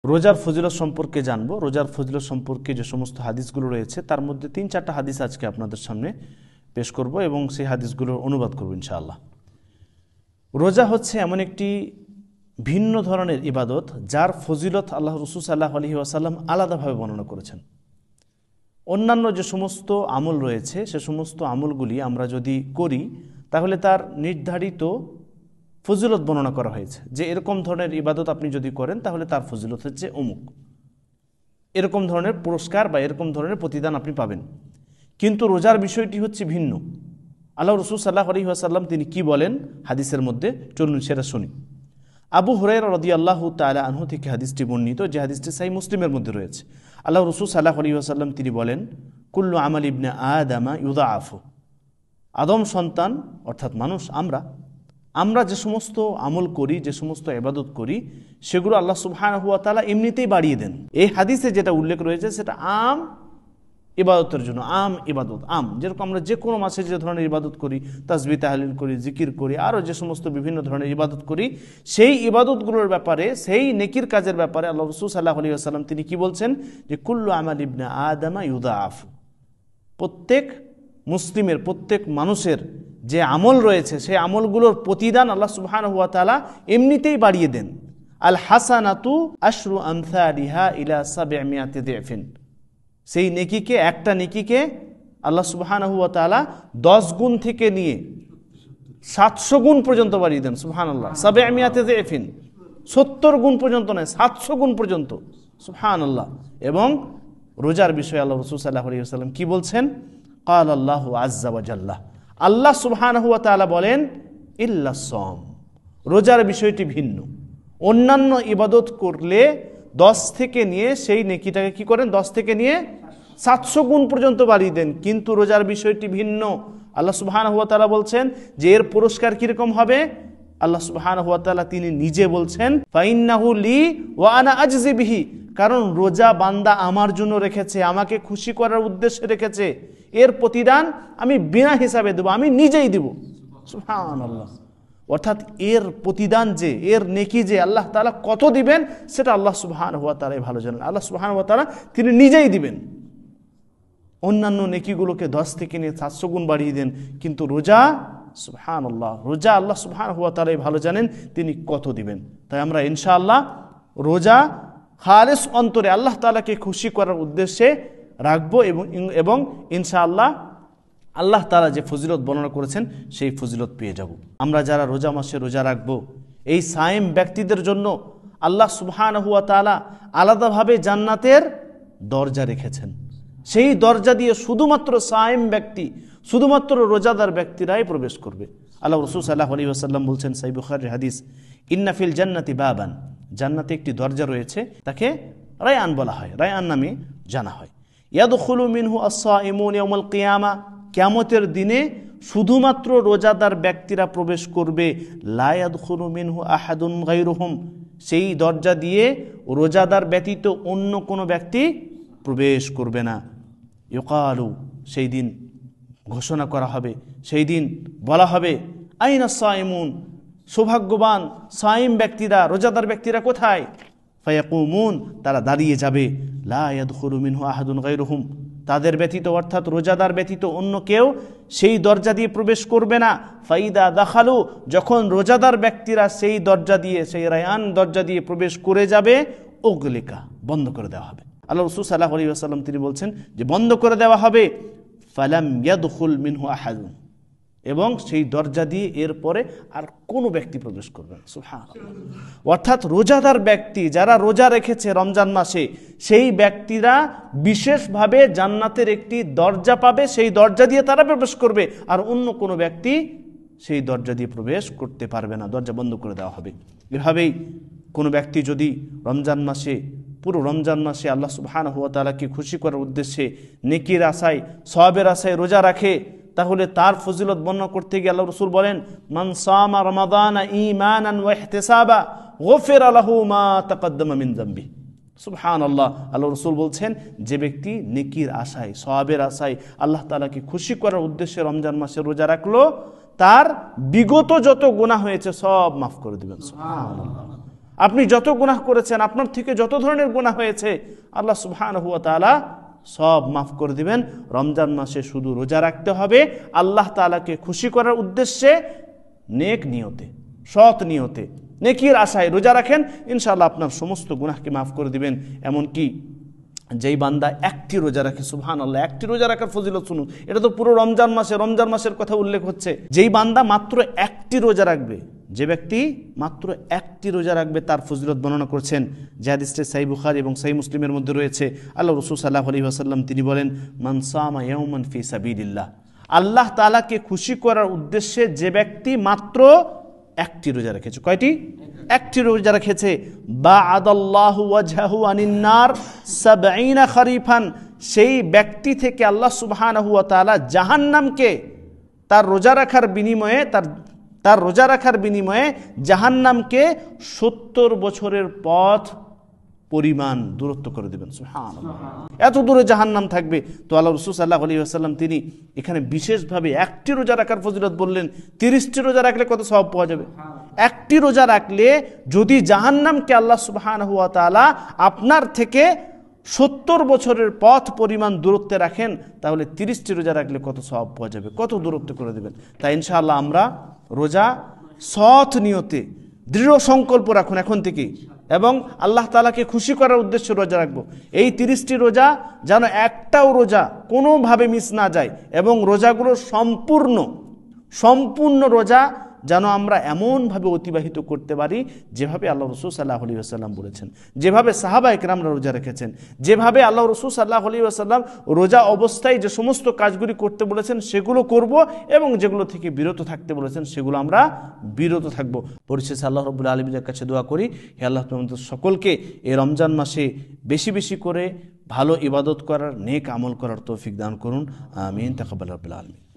রোজার ফজিলত সম্পর্কে জানবো। রোজার ফজিলত সম্পর্কে যে সমস্ত হাদিসগুলো রয়েছে তার মধ্যে 3-4টা হাদিস আজকে আপনাদের সামনে পেশ করব এবং সেই হাদিসগুলোর অনুবাদ করব ইনশাআল্লাহ। রোজা হচ্ছে এমন একটি ভিন্ন ধরনের ইবাদত যার ফজিলত আল্লাহ রাসূল সাল্লাল্লাহু আলাইহি ওয়াসাল্লাম আলাদাভাবে বর্ণনা করেছেন। অন্যান্য যে সমস্ত আমল রয়েছে সে সমস্ত আমলগুলি আমরা যদি করি তাহলে তার নির্ধারিত ফজিলত বর্ণনা করা হয়েছে যে এরকম ধরনের ইবাদত আপনি যদি করেন তাহলে তার ফজিলত হচ্ছে অমুক, এরকম ধরনের পুরস্কার বা এরকম ধরনের প্রতিদান আপনি পাবেন। কিন্তু রোজার বিষয়টি হচ্ছে ভিন্ন। আল্লাহ রাসূল সাল্লাল্লাহু আলাইহি ওয়াসাল্লাম তিনি কি বলেন হাদিসের মধ্যে, চলুন সেটা শুনি। আবু হুরায়রা রাদিয়াল্লাহু তাআলা আনহু থেকে হাদিসটি বর্ণিত, যে হাদিসটি সহিহ মুসলিমের মধ্যে রয়েছে। আল্লাহ রাসূল সাল্লাল্লাহু আলাইহি ওয়াসাল্লাম তিনি বলেন, কুল্লু আমাল ইবনে আদামা ইউদাআফু। আদম সন্তান অর্থাৎ মানুষ আমরা যে সমস্ত আমল করি, যে সমস্ত ইবাদত করি সেগুলো আল্লাহ সুবহানাহু ওয়া তাআলা এমনিতেই বাড়িয়ে দেন। এই হাদিসে যেটা উল্লেখ রয়েছে সেটা আম ইবাদতের জন্য, আম ইবাদত, যেরকম আমরা যে কোনো মাসে যে ধরনের ইবাদত করি, তাসবিহ তাহলিল করি, জিকির করি, আরও যে সমস্ত বিভিন্ন ধরনের ইবাদত করি, সেই ইবাদতগুলোর ব্যাপারে, সেই নেকির কাজের ব্যাপারে আল্লাহ রাসূল সাল্লাল্লাহু আলাইহি ওয়াসাল্লাম তিনি কি বলছেন যে কুল্লু আমাল ইবনে আদামা ইউদাআফ। প্রত্যেক মুসলিমের, প্রত্যেক মানুষের যে আমল রয়েছে সেই আমলগুলোর প্রতিদান আল্লাহ সুবহানাহু ওয়া তাআলা এমনিতেই বাড়িয়ে দেন। আল হাসানাতু আশরু আমসালিহা ইলা 700 দিফিন। সেই নেকিকে, একটা নেকিকে আল্লাহ সুবহানাহু ওয়া তাআলা 10 গুণ থেকে নিয়ে 700 গুণ পর্যন্ত বাড়িয়ে দেন। সুবহানাল্লাহ, 700 দিফিন, 70 গুণ পর্যন্ত নয়, 700 গুণ পর্যন্ত। সুবহানাল্লাহ। এবং রোজার বিষয়ে আল্লাহ রাসূল সাল্লাল্লাহু আলাইহি ওয়াসাল্লাম কি বলছেন? ক্বাল আল্লাহু আযজা ওয়া জাল্লা, আল্লাহ সুবহানাহু ওয়া তাআলা বলেন ইল্লা সওম, রোজার বিষয়টি ভিন্ন। অন্যান্য ইবাদত করলে 10 থেকে নিয়ে সেই নেকিটাকে কি করেন, 10 থেকে নিয়ে 700 গুণ পর্যন্ত বাড়িয়ে দেন, কিন্তু রোজার বিষয়টি ভিন্ন। আল্লাহ সুবহানাহু ওয়া তাআলা বলছেন যে এর পুরস্কার কিরকম হবে। আল্লাহ সুবহানাহু ওয়া তাআলা তিনি নিজে বলছেন ফাইন্নাহু লি ওয়া আনা আজজি বিহি, কারণ রোজা বান্দা আমার জন্য রেখেছে, আমাকে খুশি করার উদ্দেশ্যে রেখেছে, এর প্রতিদান আমি বিনা হিসাবে দেব, আমি নিজেই দেব। সুবহানাল্লাহ। অর্থাৎ এর প্রতিদান যে, এর নেকি যে আল্লাহ তাআলা কত দিবেন সেটা আল্লাহ সুবহানাহু ওয়া তাআলাই ভালো জানেন। আল্লাহ সুবহানাহু ওয়া তাআলা তিনি নিজেই দিবেন। অন্যান্য নেকিগুলোকে 10 থেকে নিয়ে 700 গুণ বাড়িয়ে দেন, কিন্তু রোজা, সুবহানাল্লাহ, রোজা আল্লাহ সুবহানাহু ওয়া তাআলাই ভালো জানেন তিনি কত দিবেন। তাই আমরা ইনশাআল্লাহ রোজা খালেস অন্তরে আল্লাহ তাআলাকে খুশি করার উদ্দেশ্যে রাখবো এবং ইনশাআল্লাহ আল্লাহ তাআলা যে ফজিলত বর্ণনা করেছেন সেই ফজিলত পেয়ে যাব। আমরা যারা রোজা মাসে রোজা রাখবো, এই সায়েম ব্যক্তিদের জন্য আল্লাহ সুবহানাহু ওয়া তাআলা আলাদাভাবে জান্নাতের দরজা রেখেছেন। সেই দরজা দিয়ে শুধুমাত্র সায়েম ব্যক্তি, শুধুমাত্র রোজাদার ব্যক্তিরাই প্রবেশ করবে। আল্লাহ রাসূল সাল্লাল্লাহু আলাইহি ওয়াসাল্লাম বলছেন, সহিহ বুখারীর হাদিস, ইন্না ফিল জান্নাতি বাবান, জান্নাতে একটি দরজা রয়েছে, তাকে রায়আন বলা হয়, রায়আন নামে জানা হয়। ইয়াদখুলু মিনহু আস-সাইমুন ইয়াউমাল কিয়ামা, কিয়ামতের দিনে শুধুমাত্র রোজাদার ব্যক্তিরা প্রবেশ করবে। লা ইয়াদখুলু মিনহু আহাদুন গায়রুহুম, সেই দরজা দিয়ে রোজাদার ব্যতীত অন্য কোনো ব্যক্তি প্রবেশ করবে না। ইউকালু, সেই দিন ঘোষণা করা হবে, সেই দিন বলা হবে আইনা সাইমুন, সৌভাগ্যবান সাইম ব্যক্তিরা, রোজাদার ব্যক্তিরা কোথায়? ফায়াকুমুন, তারা দাঁড়িয়ে যাবে। লা ইয়াদখুলু মিনহু আহাদুন গায়রুহুম, তাদের ব্যতীত অর্থাৎ রোজাদার ব্যতীত অন্য কেউ সেই দরজা দিয়ে প্রবেশ করবে না। ফাইদা দাখালু, যখন রোজাদার ব্যক্তিরা সেই দরজা দিয়ে, সেই রায়আন দরজা দিয়ে প্রবেশ করে যাবে, উগলিকা, বন্ধ করে দেওয়া হবে। আল্লাহ রাসূল সাল্লাল্লাহু আলাইহি ওয়াসাল্লাম তিনি বলছেন যে বন্ধ করে দেওয়া হবে। ফালাম ইয়াদখুল মিনহু আহাদুন, এবং সেই দরজা দিয়ে এরপরে আর কোনো ব্যক্তি প্রবেশ করবে না। সুবহানাল্লাহ। অর্থাৎ রোজাদার ব্যক্তি যারা রোজা রেখেছে রমজান মাসে, সেই ব্যক্তিরা বিশেষভাবে জান্নাতের একটি দরজা পাবে, সেই দরজা দিয়ে তারা প্রবেশ করবে, আর অন্য কোনো ব্যক্তি সেই দরজা দিয়ে প্রবেশ করতে পারবে না, দরজা বন্ধ করে দেওয়া হবে। এভাবেই কোনো ব্যক্তি যদি রমজান মাসে, পুরো রমজান মাসে আল্লাহ সুবহানাহু ওয়া তাআলাকে খুশি করার উদ্দেশ্যে নেকির আশায়, সওয়াবের আশায় রোজা রাখে, তাহলে তার ফজিলত বর্ণনা করতে গিয়ে আল্লাহ রাসূল বলেন, মান সামা রমাদানা ঈমানান ওয়া ইহতিসাবা গুফিরা লাহু মা তাকদ্দামা মিন যামবি। সুবহানাল্লাহ। আল্লাহ রাসূল বলছেন, যে ব্যক্তি নেকির আশায়, সওয়াবের আশায় আল্লাহ তাআলাকে খুশি করার উদ্দেশ্যে রমজান মাসে রোজা রাখলো, তার বিগত যত গুনাহ হয়েছে সব মাফ করে দিবেন। সুবহানাল্লাহ। আপনি যত গুনাহ করেছেন, আপনার থেকে যত ধরনের গুনাহ হয়েছে, আল্লাহ সুবহানাহু ওয়া তাআলা সব মাফ করে দিবেন। রমজান মাসে শুধু রোজা রাখতে হবে আল্লাহ তাআলাকে খুশি করার উদ্দেশ্যে, নেক নিয়তে, সৎ নিয়তে, নেকির আশায় রোজা রাখেন, ইনশাআল্লাহ আপনার সমস্ত গুনাহকে মাফ করে দিবেন। এমনকি যেই বান্দা একটি রোজা রাখে, সুবহানাল্লাহ, একটি রোজা রাখার ফজিলত শুনুন, এটা তো পুরো রমজান মাসের কথা উল্লেখ হচ্ছে। যেই বান্দা মাত্র একটি রোজা রাখবে, যে ব্যক্তি মাত্র একটি রোজা রাখবে, তার ফজিলত বর্ণনা করছেন যে হাদিসটি সহিহ বুখারী এবং সহিহ মুসলিমের মধ্যে রয়েছে। আল্লাহ রাসূল সাল্লাল্লাহু আলাইহি ওয়াসাল্লাম তিনি বলেন, মান সামা ইয়াওমান ফি সাবিলিল্লাহ, আল্লাহ তাআলাকে খুশি করার উদ্দেশ্যে যে ব্যক্তি মাত্র একটি রোজা রেখেছে, কয়টি? একটি রোজা রেখেছে, বা'আদাল্লাহু ওয়াজহাহু আনিন নার ৭০ খরিফান, সেই ব্যক্তি থেকে আল্লাহ সুবহানাহু ওয়া তাআলা জাহান্নামকে তার রোজা রাখার বিনিময়ে জাহান্নামকে ৭০ বছরের পথ পরিমাণ দূরত্ব করে দেবেন। সুবহানাল্লাহ, এত দূরে জাহান্নাম থাকবে। তো আল্লাহ রাসূল সাল্লাল্লাহু আলাইহি ওয়াসাল্লাম তিনি এখানে বিশেষভাবে একটি রোজা রাখার ফজিলত বললেন। ৩০টি রোজা রাখলে কত সওয়াব পাওয়া যাবে? একটি রোজা রাখলে যদি জাহান্নামকে আল্লাহ সুবহানাহু ওয়া তাআলা আপনার থেকে ৭০ বছরের পথ পরিমাণ দূরত্বে রাখেন, তাহলে ৩০টি রোজা রাখলে কত সওয়াব পাওয়া যাবে, কত দূরত্ব করে দেবেন। তাই ইনশাআল্লাহ আমরা রোজা সৎ নিয়তে দৃঢ় সংকল্প রাখুন এখন থেকেই, এবং আল্লাহ তাআলাকে খুশি করার উদ্দেশ্যে রোজা রাখবো। এই ৩০টি রোজা যেন একটাও রোজা কোনোভাবে মিস না যায়, এবং রোজাগুলো সম্পূর্ণ রোজা যেন আমরা এমনভাবে অতিবাহিত করতে পারি যেভাবে আল্লাহ রাসূল সাল্লাল্লাহু আলাইহি ওয়াসাল্লাম বলেছেন, যেভাবে সাহাবায়ে কেরামরা রোজা রেখেছেন, যেভাবে আল্লাহ রাসূল সাল্লাল্লাহু আলাইহি ওয়াসাল্লাম রোজা অবস্থায় যে সমস্ত কাজগুলি করতে বলেছেন সেগুলো করব, এবং যেগুলো থেকে বিরত থাকতে বলেছেন সেগুলো আমরা বিরত থাকব। পরিশেষে আল্লাহ রাব্বুল আলামিনের কাছে দোয়া করি, হে আল্লাহ, তুমি আমাদের সকলকে এই রমজান মাসে বেশি বেশি করে ভালো ইবাদত করার, নেক আমল করার তৌফিক দান করুন। আমিন। তাকাব্বাল রাব্বুল আলামিন।